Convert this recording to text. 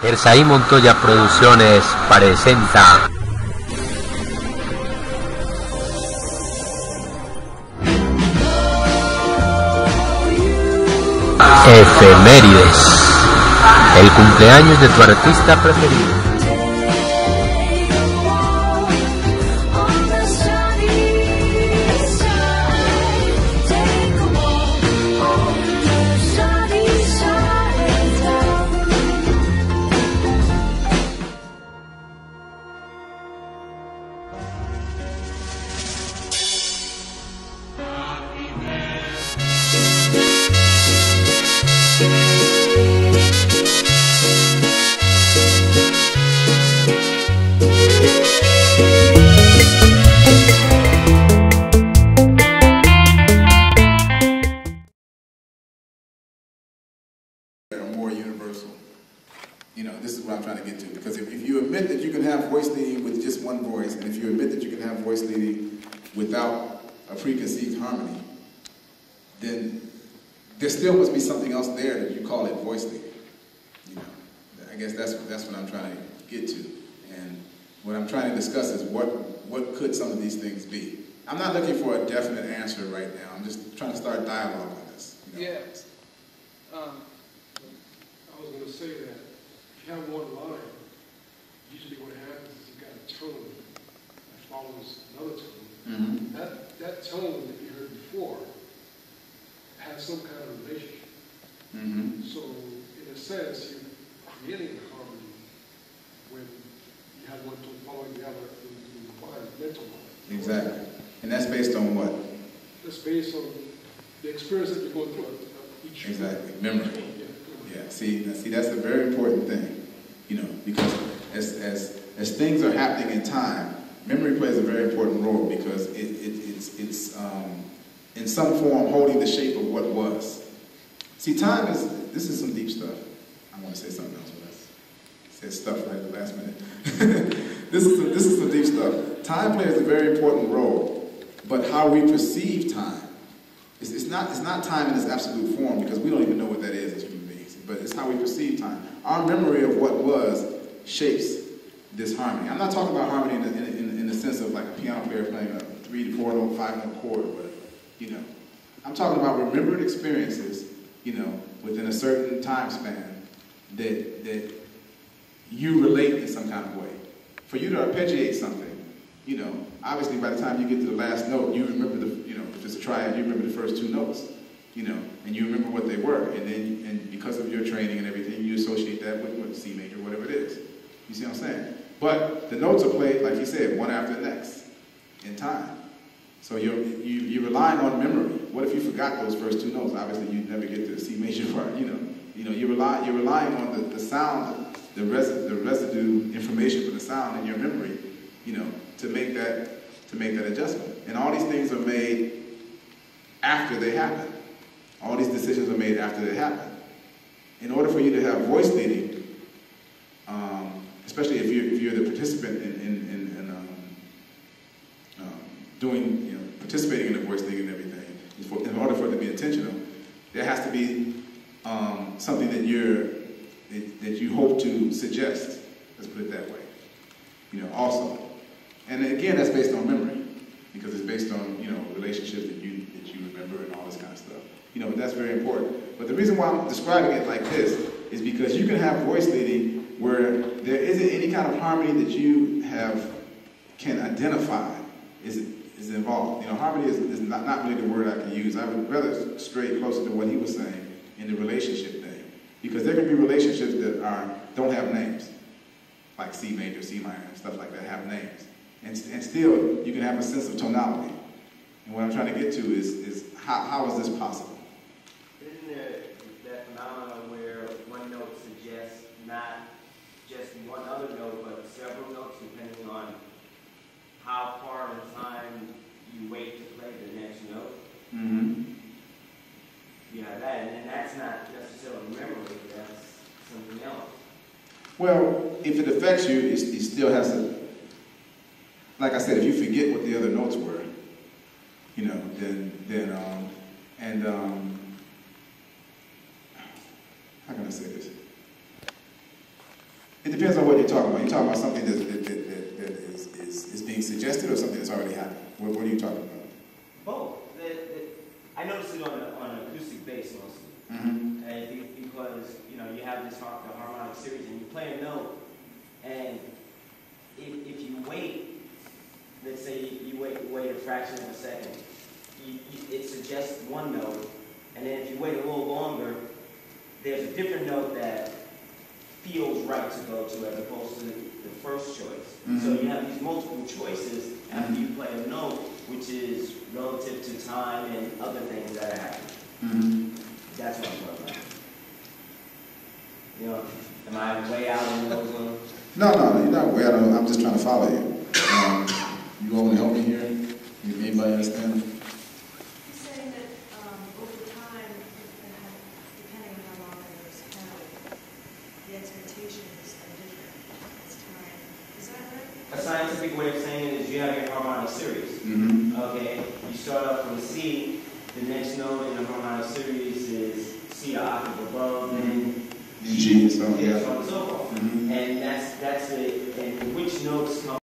Ersaí Montoya Producciones presenta Efemérides, el cumpleaños de tu artista preferido. You know, this is what I'm trying to get to. Because if you admit that you can have voice leading with just one voice, and if you admit that you can have voice leading without a preconceived harmony, then there still must be something else there that you call it voice leading. You know, I guess that's what I'm trying to get to. And what I'm trying to discuss is what could some of these things be. I'm not looking for a definite answer right now. I'm just trying to start dialogue on this. You know? Yes. I was going to say that if you have one line, usually what happens is you've got a tone that follows another tone. Mm-hmm. That tone that you heard before has some kind of relationship. Mm-hmm. So, in a sense, you're creating harmony when you have one tone following the other in the mind, mental mind. Exactly. And that's based on what? That's based on the experience that you're going through each. Exactly. Memory. Yeah, see, that's a very important thing, you know, because as things are happening in time, memory plays a very important role because it's in some form holding the shape of what was. See, this is some deep stuff. I want to say something else, but I said stuff right at the last minute. This is some deep stuff. Time plays a very important role, but how we perceive time, it's not time in its absolute form because we don't even know what that is as human beings, but it's how we perceive time. Our memory of what was shapes this harmony. I'm not talking about harmony in the sense of like a piano player playing a 3 to 4 note, 5 note chord or whatever, you know. I'm talking about remembered experiences, you know, within a certain time span that you relate in some kind of way. For you to arpeggiate something, you know, obviously by the time you get to the last note, you remember if it's a triad, you remember the first 2 notes, you know, and you remember what they were, and because of your training and everything, you associate that with C major, whatever it is. You see what I'm saying? But the notes are played, like you said, one after the next in time. So you're relying on memory. What if you forgot those first 2 notes? Obviously, you'd never get to the C major part. You know, you're relying on the sound, the residue information for the sound in your memory, you know, to make that adjustment. And all these things are made after they happen. All these decisions are made after they happen. In order for you to have voice leading, especially if you're the participant in doing, you know, participating in the voice leading and everything, in order for it to be intentional, there has to be something that you hope to suggest. Let's put it that way. You know, also. And again, that's based on memory, because it's based on, you know, relationships that you remember and all this kind of stuff. You know, that's very important. But the reason why I'm describing it like this is because you can have voice leading where there isn't any kind of harmony that you can identify is involved. You know, harmony is not really the word I can use. I would rather stray closer to what he was saying in the relationship thing, because there can be relationships that don't have names, like C major, C minor, stuff like that have names. And still, you can have a sense of tonality. And what I'm trying to get to is how is this possible? Isn't there that phenomenon where one note suggests not just one other note, but several notes, depending on how far in time you wait to play the next note? Mm-hmm. You have that, and that's not necessarily memory, that's something else. Well, if it affects you, it still has to, like I said, if you forget what the other notes were, you know, how can I say this? It depends on what you're talking about. You're talking about something that is being suggested or something that's already happened. What are you talking about? Both. I noticed it on an acoustic bass mostly. Mm-hmm. And because, you know, you have this the harmonic series and you play a note, and if you wait, let's say you wait a fraction of a second, it suggests one note, and then if you wait a little longer, there's a different note that feels right to go to as opposed to the first choice. Mm-hmm. So you have these multiple choices after you play a note, which is relative to time and other things that are happening. Mm-hmm. That's what I'm talking about. You know, am I way out in those ones? No, you're not way out. I'm just trying to follow you. You want to help me here? Anybody understand? He's saying that over time, depending on how long it was held, the expectations are different as time. Is that right? A scientific way of saying it is you have your harmonic series. Mm-hmm. Okay, you start off from C, the next note in the harmonic series is C, the octave above, and G, so yeah, yeah. so on and so forth. Mm-hmm. And that's it. And which notes come